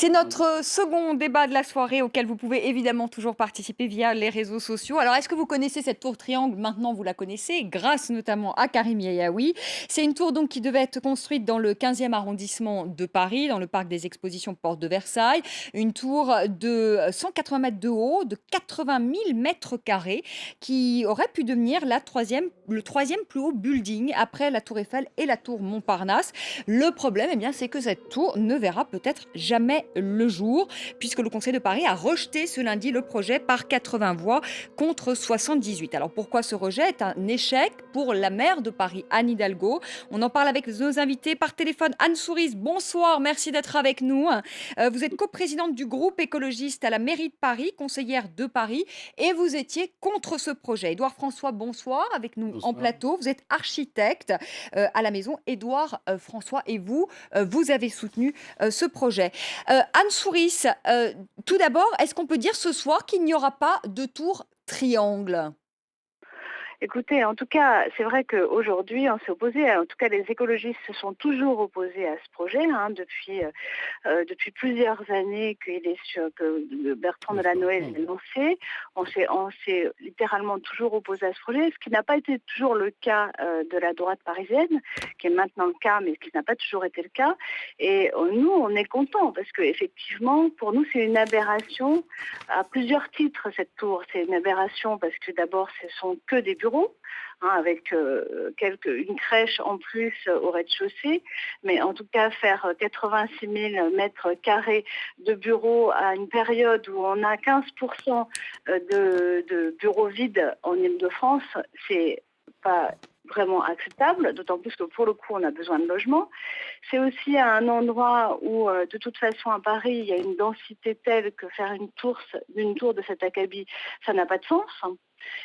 C'est notre second débat de la soirée auquel vous pouvez évidemment toujours participer via les réseaux sociaux. Alors, est-ce que vous connaissez cette tour triangle? Maintenant, vous la connaissez, grâce notamment à Karim Yayaoui. C'est une tour donc qui devait être construite dans le 15e arrondissement de Paris, dans le parc des expositions Porte de Versailles. Une tour de 180 mètres de haut, de 80 000 mètres carrés, qui aurait pu devenir le troisième plus haut building après la tour Eiffel et la tour Montparnasse. Le problème, eh bien, c'est que cette tour ne verra peut-être jamais le jour, puisque le Conseil de Paris a rejeté ce lundi le projet par 80 voix contre 78. Alors pourquoi ce rejet est un échec pour la maire de Paris, Anne Hidalgo? On en parle avec nos invités par téléphone. Anne Sourice, bonsoir, merci d'être avec nous. Vous êtes coprésidente du groupe écologiste à la mairie de Paris, conseillère de Paris, et vous étiez contre ce projet. Édouard François, bonsoir, avec nous en Bonsoir. plateau. Vous êtes architecte à la maison Édouard François, et vous avez soutenu ce projet. Anne Sourice, tout d'abord, est-ce qu'on peut dire ce soir qu'il n'y aura pas de tour triangle? Écoutez, en tout cas, c'est vrai qu'aujourd'hui, on s'est opposé, en tout cas les écologistes se sont toujours opposés à ce projet, depuis plusieurs années que Bertrand Delanoë Mmh. l'a lancé. On s'est littéralement toujours opposé à ce projet, ce qui n'a pas été toujours le cas de la droite parisienne, qui est maintenant le cas, mais ce qui n'a pas toujours été le cas. Et nous, on est contents, parce qu'effectivement, pour nous, c'est une aberration à plusieurs titres, cette tour. C'est une aberration parce que d'abord, ce sont que des bureaux, avec une crèche en plus au rez-de-chaussée. Mais en tout cas, faire 86 000 mètres carrés de bureaux à une période où on a 15% de bureaux vides en Île-de-France, c'est pas vraiment acceptable, d'autant plus que pour le coup, on a besoin de logements. C'est aussi à un endroit où, de toute façon, à Paris, il y a une densité telle que faire une tour de cet acabit, ça n'a pas de sens.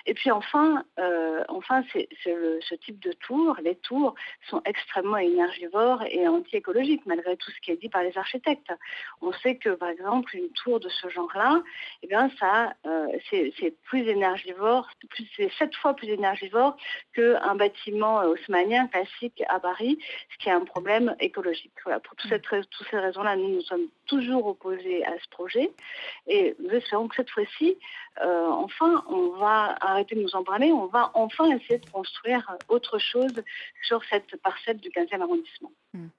Et puis enfin, ce type de tour, les tours sont extrêmement énergivores et anti-écologiques, malgré tout ce qui est dit par les architectes. On sait que, par exemple, une tour de ce genre-là, eh bien, c'est plus énergivore, c'est 7 fois plus énergivore qu'un bâtiment haussmannien classique à Paris, ce qui est un problème écologique. Voilà, pour toutes ces raisons-là, nous nous sommes toujours opposés à ce projet et nous espérons que cette fois-ci, enfin, on va arrêter de nous en parler, on va enfin essayer de construire autre chose sur cette parcelle du 15e arrondissement. Hmm.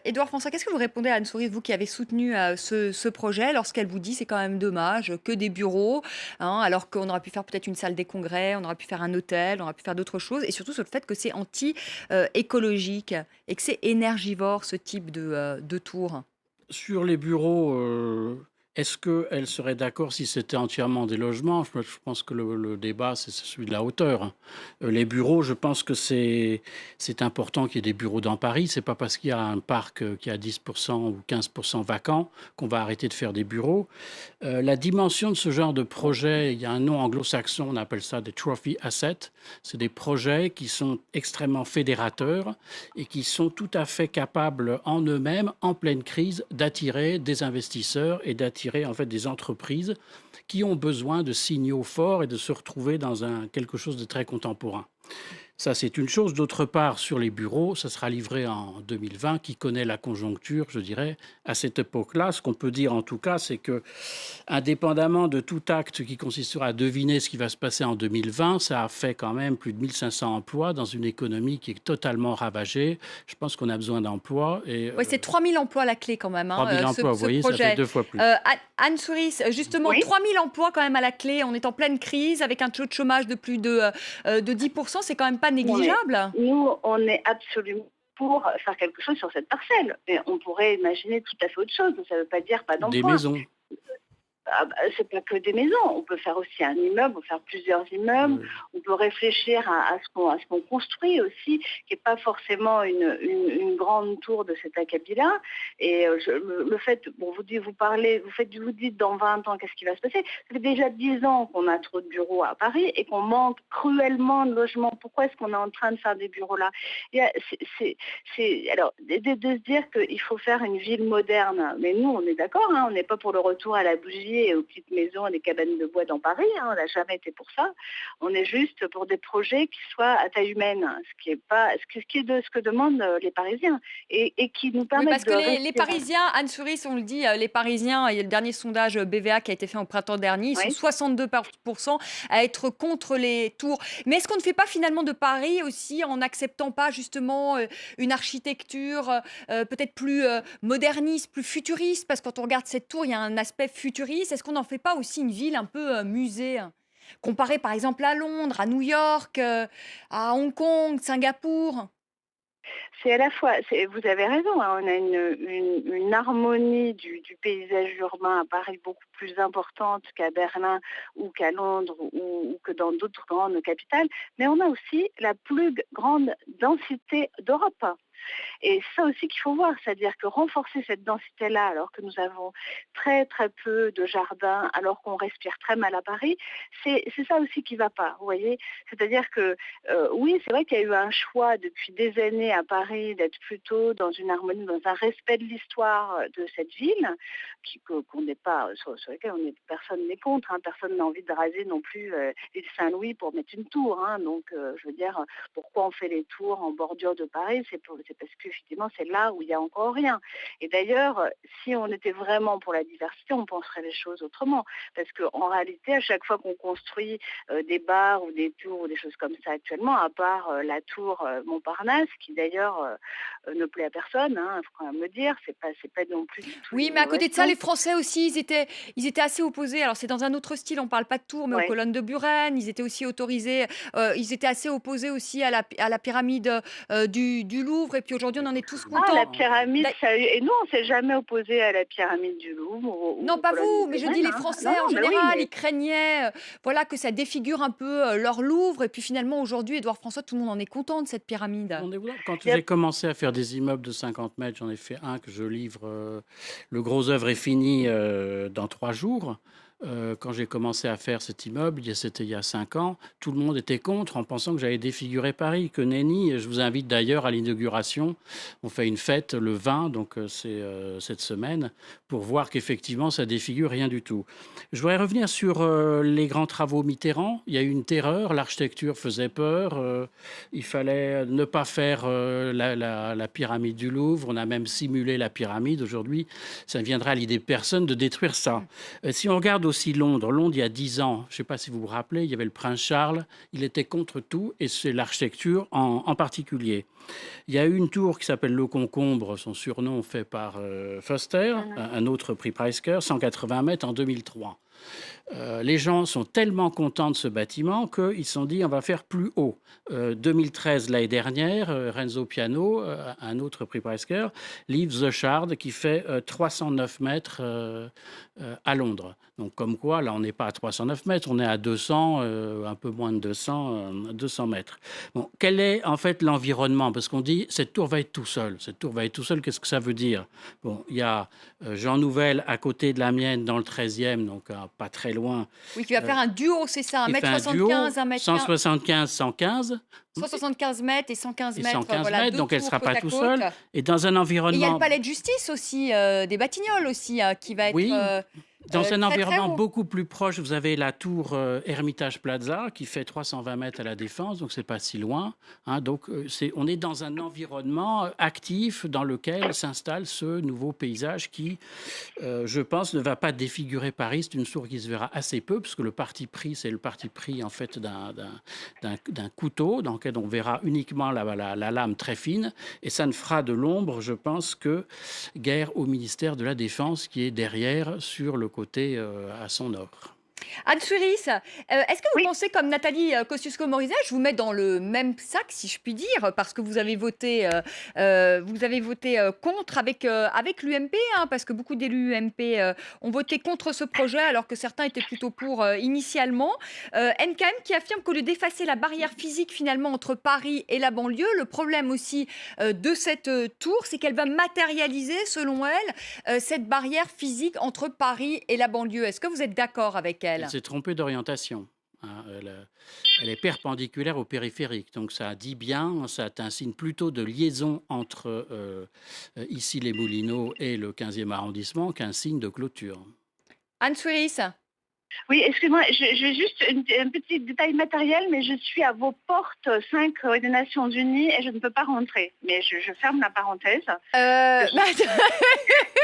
Édouard François, qu'est-ce que vous répondez à Anne Sourice, vous qui avez soutenu ce projet, lorsqu'elle vous dit c'est quand même dommage que des bureaux, hein, alors qu'on aurait pu faire peut-être une salle des congrès, on aurait pu faire un hôtel, on aurait pu faire d'autres choses, et surtout sur le fait que c'est anti-écologique et que c'est énergivore ce type de tour? Sur les bureaux, est-ce qu'elle serait d'accord si c'était entièrement des logements? Je pense que le débat, c'est celui de la hauteur, hein. Les bureaux, je pense que c'est important qu'il y ait des bureaux dans Paris. C'est pas parce qu'il y a un parc qui a 10% ou 15% vacant qu'on va arrêter de faire des bureaux. La dimension de ce genre de projet, il y a un nom anglo-saxon, on appelle ça des trophy assets. C'est des projets qui sont extrêmement fédérateurs et qui sont tout à fait capables en eux-mêmes, en pleine crise, d'attirer des investisseurs et d'attirer en fait des entreprises qui ont besoin de signaux forts et de se retrouver dans quelque chose de très contemporain. Ça, c'est une chose. D'autre part, sur les bureaux, ça sera livré en 2020. Qui connaît la conjoncture, je dirais, à cette époque-là? Ce qu'on peut dire, en tout cas, c'est que, indépendamment de tout acte qui consistera à deviner ce qui va se passer en 2020, ça a fait quand même plus de 1500 emplois dans une économie qui est totalement ravagée. Je pense qu'on a besoin d'emplois. Et Oui, c'est 3000 emplois à la clé quand même, 3 000 emplois, vous ce voyez, ça fait projet. 2 fois plus. Anne Sourice, justement, Oui, 3000 emplois quand même à la clé. On est en pleine crise avec un taux de chômage de plus de 10%. C'est quand même pas non mais négligeable. nous, on est absolument pour faire quelque chose sur cette parcelle. Mais on pourrait imaginer tout à fait autre chose. Ça ne veut pas dire pas Des d'emploi. maisons. C'est pas que des maisons, on peut faire aussi un immeuble, on peut faire plusieurs immeubles, on peut réfléchir à ce qu'on construit aussi, qui n'est pas forcément une grande tour de cet acabit-là. Et le fait, bon, vous dites dans 20 ans, qu'est-ce qui va se passer? Ça fait déjà 10 ans qu'on a trop de bureaux à Paris et qu'on manque cruellement de logements. Pourquoi est-ce qu'on est en train de faire des bureaux là? Alors, de se dire qu'il faut faire une ville moderne, mais nous, on est d'accord, hein, on n'est pas pour le retour à la bougie et aux petites maisons et des cabanes de bois dans Paris, hein, on n'a jamais été pour ça. On est juste pour des projets qui soient à taille humaine, hein, ce qui est de ce que demandent les Parisiens et qui nous Oui, permettent parce de que les respirer. Parisiens, Anne Souris, on le dit, les Parisiens, il y a le dernier sondage BVA qui a été fait au printemps dernier, ils sont Oui. 62% à être contre les tours. Mais est-ce qu'on ne fait pas finalement de Paris aussi en n'acceptant pas justement une architecture peut-être plus moderniste, plus futuriste? Parce que quand on regarde cette tour, il y a un aspect futuriste. Est-ce qu'on n'en fait pas aussi une ville un peu musée, hein, comparée par exemple à Londres, à New York, à Hong Kong, Singapour? C'est à la fois, vous avez raison, hein, on a une harmonie du paysage urbain à Paris beaucoup plus importante qu'à Berlin ou qu'à Londres ou que dans d'autres grandes capitales, mais on a aussi la plus grande densité d'Europe. Et ça aussi qu'il faut voir, c'est-à-dire que renforcer cette densité-là, alors que nous avons très très peu de jardins, alors qu'on respire très mal à Paris, c'est ça aussi qui ne va pas, vous voyez. C'est-à-dire que oui, c'est vrai qu'il y a eu un choix depuis des années à Paris d'être plutôt dans une harmonie, dans un respect de l'histoire de cette ville, qu'on n'est pas, sur lequel personne n'est contre, hein, personne n'a envie de raser non plus l'île Saint-Louis pour mettre une tour, hein, donc je veux dire, pourquoi on fait les tours en bordure de Paris, c'est parce qu'effectivement c'est là où il n'y a encore rien. Et d'ailleurs, si on était vraiment pour la diversité, on penserait les choses autrement. Parce qu'en réalité, à chaque fois qu'on construit des bars ou des tours ou des choses comme ça actuellement, à part la tour Montparnasse, qui d'ailleurs ne plaît à personne, il faut quand même le dire, c'est pas non plus du tout Oui, une mais à côté de ça, innovation. les Français aussi, ils étaient assez opposés. Alors, c'est dans un autre style, on parle pas de tours, mais aux Ouais. colonnes de Buren. Ils étaient aussi autorisés, ils étaient assez opposés aussi à la pyramide du Louvre. Et puis aujourd'hui, on Mais en pas est tous plus Ah, la contents. longtemps, hein. pyramide, D'a- ça, et nous, on s'est jamais opposé à la pyramide du Louvre Non, ou aux pas colonnes de vous, mais je dis Buren, les hein. Non, Français en non, mais oui, général. mais Ils craignaient, voilà, que ça défigure un peu leur Louvre. Et puis finalement, aujourd'hui, Édouard François, tout le monde en est content de cette pyramide. Rendez-vous là. Quand il y a- j'ai commencé à faire des immeubles de 50 mètres, j'en ai fait un que je livre. Le gros œuvre est fini dans 3 jours. Quand j'ai commencé à faire cet immeuble, c'était il y a 5 ans, tout le monde était contre en pensant que j'allais défigurer Paris, que nenni. Je vous invite d'ailleurs à l'inauguration. On fait une fête le 20, donc c'est cette semaine, pour voir qu'effectivement ça défigure rien du tout. Je voudrais revenir sur les grands travaux Mitterrand. Il y a eu une terreur, l'architecture faisait peur. Il fallait ne pas faire la pyramide du Louvre. On a même simulé la pyramide. Aujourd'hui, ça ne viendra à l'idée de personne de détruire ça. Si on regarde aussi Londres, il y a 10 ans, je ne sais pas si vous vous rappelez, il y avait le prince Charles. Il était contre tout et c'est l'architecture en particulier. Il y a eu une tour qui s'appelle Le Concombre, son surnom fait par Foster, un autre prix Pritzker, 180 mètres en 2003. Les gens sont tellement contents de ce bâtiment qu'ils se sont dit on va faire plus haut. 2013, l'année dernière, Renzo Piano, un autre prix Pritzker, livre The Shard qui fait 309 mètres à Londres. Donc comme quoi, là on n'est pas à 309 mètres, on est à 200, un peu moins de 200 mètres. Bon, quel est en fait l'environnement? Parce qu'on dit cette tour va être tout seul. Cette tour va être tout seul, qu'est-ce que ça veut dire? Bon, il y a Jean Nouvel à côté de la mienne dans le 13e, donc pas très loin. Oui, qui va faire un duo, c'est ça, Il fait un duo 1m75, 175, 115 175 mètres et 115 et mètres, 115 voilà, mètres, deux donc elle ne tours sera côte pas à tout côte. seul. Et dans un Et il y a le environnement, palais de justice aussi, des Batignolles aussi, qui va être oui, dans un très très environnement haut. beaucoup plus proche, vous avez la tour Hermitage Plaza qui fait 320 mètres à la Défense, donc c'est pas si loin. Hein, donc on est dans un environnement actif dans lequel s'installe ce nouveau paysage qui, je pense, ne va pas défigurer Paris. C'est une tour qui se verra assez peu, parce que le parti pris, c'est le parti pris en fait d'un couteau dans lequel on verra uniquement la lame très fine, et ça ne fera de l'ombre, je pense, que guère au ministère de la Défense qui est derrière sur le côté à son nord. Anne Suris, est-ce que vous Oui, pensez comme Nathalie Kosciusko-Morizet, je vous mets dans le même sac si je puis dire, parce que vous avez voté contre avec l'UMP, hein, parce que beaucoup d'élus UMP ont voté contre ce projet alors que certains étaient plutôt pour initialement. NKM qui affirme qu'au lieu d'effacer la barrière physique finalement entre Paris et la banlieue, le problème aussi de cette tour, c'est qu'elle va matérialiser selon elle cette barrière physique entre Paris et la banlieue. Est-ce que vous êtes d'accord avec elle? Elle s'est trompée d'orientation. Hein, elle est perpendiculaire au périphérique, donc ça dit bien, ça est un signe plutôt de liaison entre ici les Moulineaux et le 15e arrondissement qu'un signe de clôture. Anne Souris. Oui, excusez-moi, je juste un petit détail matériel, mais je suis à vos portes 5 des Nations Unies et je ne peux pas rentrer. Mais je ferme la parenthèse.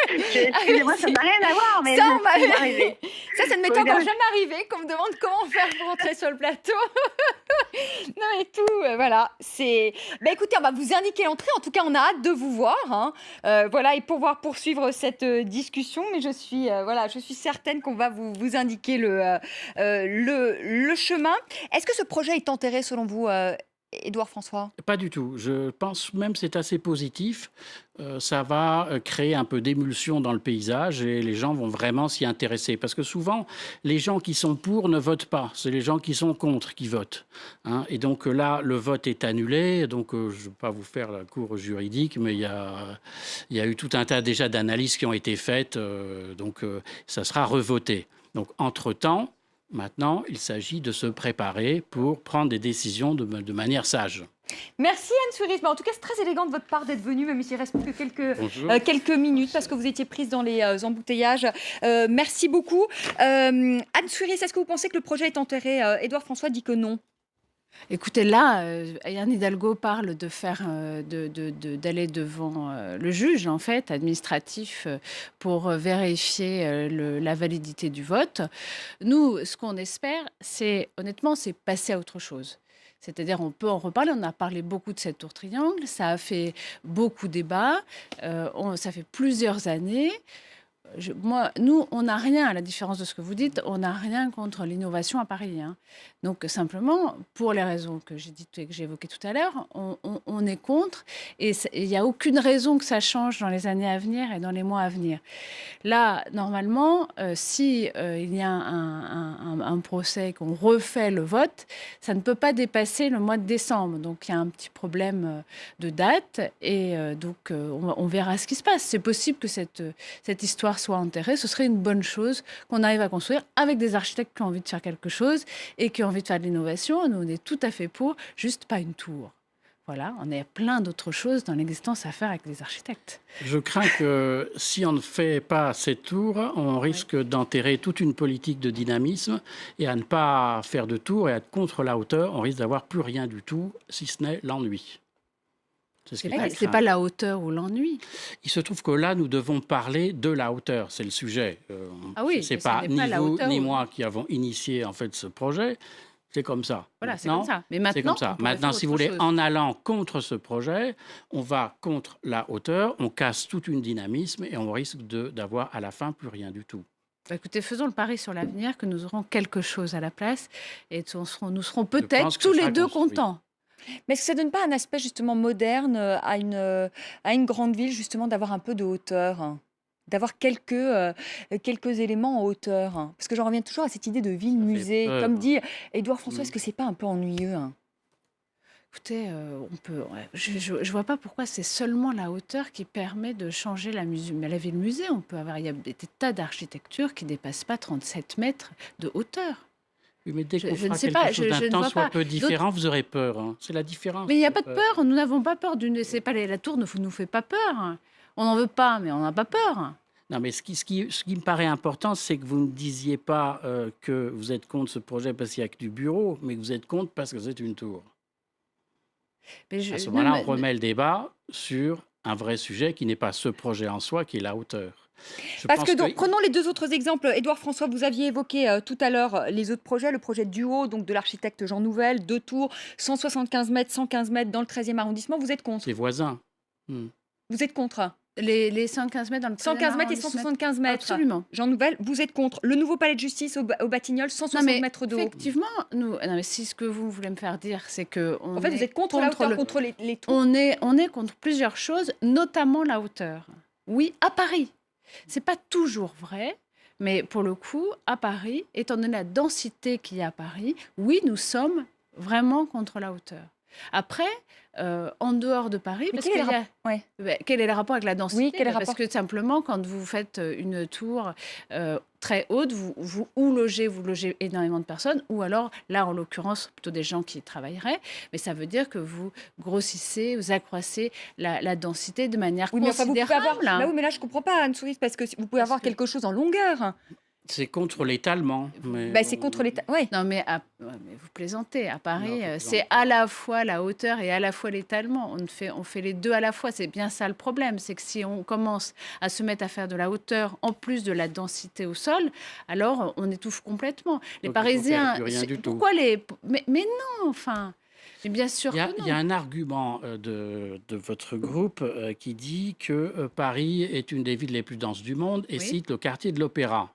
Excusez-moi, ça n'a rien à voir, mais Ça, je suis arrivée. ça ne m'est encore jamais arrivé qu'on me demande comment faire pour rentrer sur le plateau. Non mais tout, voilà. Écoutez, on va vous indiquer l'entrée. En tout cas, on a hâte de vous voir, hein. Voilà, et pouvoir poursuivre cette discussion. Mais je suis certaine qu'on va vous indiquer le chemin. Est-ce que ce projet est enterré selon vous, Édouard François? Pas du tout. Je pense même que c'est assez positif. Ça va créer un peu d'émulsion dans le paysage et les gens vont vraiment s'y intéresser. Parce que souvent, les gens qui sont pour ne votent pas. C'est les gens qui sont contre qui votent, hein. Et donc là, le vote est annulé. Donc je ne vais pas vous faire la cour juridique, mais il y a eu tout un tas déjà d'analyses qui ont été faites. Donc ça sera revoté. Donc entre-temps, maintenant, il s'agit de se préparer pour prendre des décisions de manière sage. Merci Anne Souris. En tout cas, c'est très élégant de votre part d'être venue, même s'il ne reste plus que quelques minutes parce que vous étiez prise dans les embouteillages. Merci beaucoup. Anne Souris, est-ce que vous pensez que le projet est enterré? Édouard François dit que non. Écoutez, là, Anne Hidalgo parle d'aller devant le juge, en fait, administratif, pour vérifier la validité du vote. Nous, ce qu'on espère, honnêtement, c'est passer à autre chose. C'est-à-dire, on peut en reparler. On a parlé beaucoup de cette tour triangle. Ça a fait beaucoup débat. Ça fait plusieurs années. Nous, on n'a rien, à la différence de ce que vous dites, on n'a rien contre l'innovation à Paris, hein. Donc, simplement, pour les raisons que j'ai dites et que j'ai évoquées tout à l'heure, on est contre. Et il n'y a aucune raison que ça change dans les années à venir et dans les mois à venir. Là, normalement, si il y a un procès, qu'on refait le vote, ça ne peut pas dépasser le mois de décembre. Donc, il y a un petit problème de date. Et donc, on verra ce qui se passe. C'est possible que cette histoire soit enterrée. Ce serait une bonne chose qu'on arrive à construire avec des architectes qui ont envie de faire quelque chose et qui ont envie de faire de l'innovation. Nous, on est tout à fait pour, juste pas une tour. Voilà, on a plein d'autres choses dans l'existence à faire avec les architectes. Je crains que si on ne fait pas cette tour, on risque d'enterrer toute une politique de dynamisme et à ne pas faire de tour et à être contre la hauteur, on risque d'avoir plus rien du tout, si ce n'est l'ennui. C'est pas la hauteur ou l'ennui. Il se trouve que là, nous devons parler de la hauteur. C'est le sujet. C'est pas ni vous ni moi qui avons initié en fait ce projet. C'est comme ça. Voilà, c'est comme ça. Mais maintenant, Maintenant, si vous voulez, en allant contre ce projet, on va contre la hauteur, on casse tout un dynamisme et on risque d'avoir à la fin plus rien du tout. Écoutez, faisons le pari sur l'avenir que nous aurons quelque chose à la place et nous serons peut-être tous les deux contents. Mais est-ce que ça ne donne pas un aspect justement moderne à une grande ville, justement, d'avoir un peu de hauteur, hein, d'avoir quelques éléments en hauteur, hein? Parce que j'en reviens toujours à cette idée de ville-musée. Comme dit Édouard François, est-ce que c'est pas un peu ennuyeux, hein? Écoutez, je ne vois pas pourquoi c'est seulement la hauteur qui permet de changer la ville-musée. Il y a des tas d'architectures qui ne dépassent pas 37 mètres de hauteur. Oui, mais dès qu'on fera quelque chose d'un temps soit peu différent, vous aurez peur, hein. C'est la différence. Mais il n'y a pas de peur. Nous n'avons pas peur la tour ne nous fait pas peur. On n'en veut pas, mais on n'a pas peur. Non, mais ce qui me paraît important, c'est que vous ne disiez pas que vous êtes contre ce projet parce qu'il n'y a que du bureau, mais que vous êtes contre parce que c'est une tour. À ce moment-là, on remet le débat sur un vrai sujet qui n'est pas ce projet en soi, qui est la hauteur. Donc, prenons les deux autres exemples. Édouard François, vous aviez évoqué tout à l'heure les autres projets. Le projet Duo, donc de l'architecte Jean Nouvel, 2 tours, 175 mètres, 115 mètres dans le 13e arrondissement. Vous êtes contre? C'est voisin. Vous êtes contre? Les 115 mètres dans le 115 mètres et 175 mètres. Absolument. Jean Nouvel, vous êtes contre. Le nouveau palais de justice au Batignolles, 160 mètres de haut. Effectivement, si ce que vous voulez me faire dire, c'est que... vous êtes contre la hauteur, contre les tours. On est contre plusieurs choses, notamment la hauteur. Oui, à Paris. C'est pas toujours vrai, mais pour le coup, à Paris, étant donné la densité qu'il y a à Paris, oui, nous sommes vraiment contre la hauteur. Après, en dehors de Paris, quel est le rapport avec la densité? Oui, parce que simplement, quand vous faites une tour très haute, vous logez énormément de personnes, ou alors, là, en l'occurrence, plutôt des gens qui y travailleraient, mais ça veut dire que vous grossissez, vous accroissez la densité de manière considérable. Mais là, je ne comprends pas, Anne Souris, parce que vous pouvez avoir quelque chose en longueur. C'est contre l'étalement. Bah, c'est contre l'État. Oui. Non, mais, ouais, mais vous plaisantez. À Non, Paris, je c'est plaisante à pas. la fois la hauteur et à la fois l'étalement. On fait les deux à la fois. C'est bien ça le problème. C'est que si on commence à se mettre à faire de la hauteur en plus de la densité au sol, alors on étouffe complètement. Les Donc il faut faire Parisiens, plus rien du tout. pourquoi les... Mais non, enfin... Mais bien sûr Il y a, que il y a non. un argument de votre groupe qui dit que Paris est une des villes les plus denses du monde et Oui, cite le quartier de l'Opéra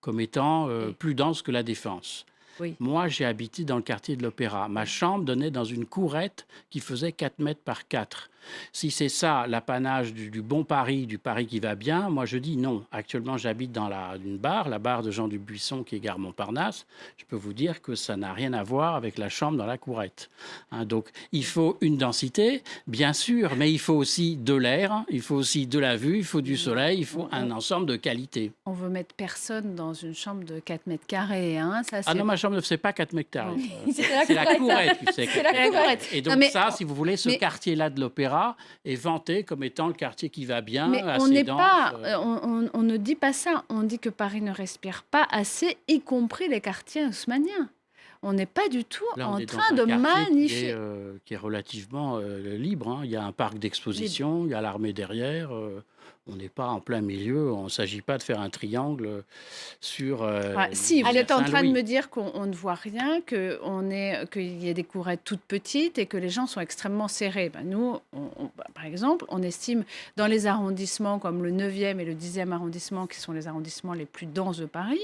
comme étant oui, plus dense que la Défense. oui. Moi, j'ai habité dans le quartier de l'Opéra. Ma chambre donnait dans une courette qui faisait 4 mètres par 4. Si c'est ça l'apanage du bon Paris, du Paris qui va bien, moi je dis non. Actuellement, j'habite dans une barre, la barre de Jean Dubuisson qui est gare Montparnasse. Je peux vous dire que ça n'a rien à voir avec la chambre dans la courette. Hein, donc, il faut une densité, bien sûr, mais il faut aussi de l'air, il faut aussi de la vue, il faut du soleil, il faut un ensemble de qualité. On veut mettre personne dans une chambre de 4 mètres carrés. Hein. Ça, Ah c'est... non, ma chambre ne faisait pas 4 mètres carrés. Non. C'est la courette qui faisait C'est 4 la mètres carrés. courette. Et Non, donc mais- ça, si vous voulez, ce mais- quartier-là de l'Opéra est vanté comme étant le quartier qui va bien, Mais on assez n'est dense. pas, on ne dit pas ça. On dit que Paris ne respire pas assez, y compris les quartiers haussmanniens. On n'est pas du tout Là, on en est dans train un de quartier magnifier. qui est relativement libre. Hein. Il y a un parc d'exposition, il y a l'armée derrière. On n'est pas en plein milieu. On ne s'agit pas de faire un triangle sur Si, vous êtes en train de Saint-Louis. me dire qu'on ne voit rien, qu'il y a des courettes toutes petites et que les gens sont extrêmement serrés. Ben, nous, par exemple, on estime dans les arrondissements comme le 9e et le 10e arrondissement, qui sont les arrondissements les plus denses de Paris,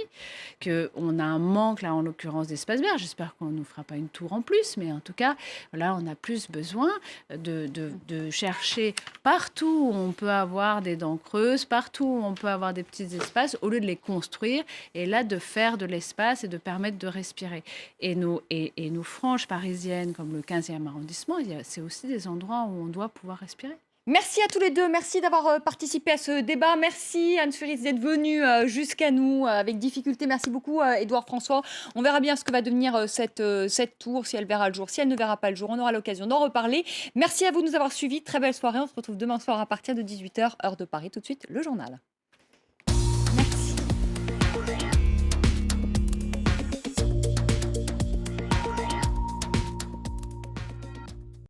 qu'on a un manque, là, en l'occurrence, d'espace vert. J'espère qu'on ne nous fera pas une tour en plus, mais en tout cas, là, on a plus besoin de chercher partout où on peut avoir des dents creuses, partout où on peut avoir des petits espaces, au lieu de les construire, et là, de faire de l'espace et de permettre de respirer. Et nos franges parisiennes, comme le 15e arrondissement, c'est aussi des endroits où on doit pouvoir respirer. Merci à tous les deux. Merci d'avoir participé à ce débat. Merci Anne-Cerise d'être venue jusqu'à nous avec difficulté. Merci beaucoup Édouard François. On verra bien ce que va devenir cette tour, si elle verra le jour, si elle ne verra pas le jour. On aura l'occasion d'en reparler. Merci à vous de nous avoir suivis. Très belle soirée. On se retrouve demain soir à partir de 18h, heure de Paris. Tout de suite, le journal.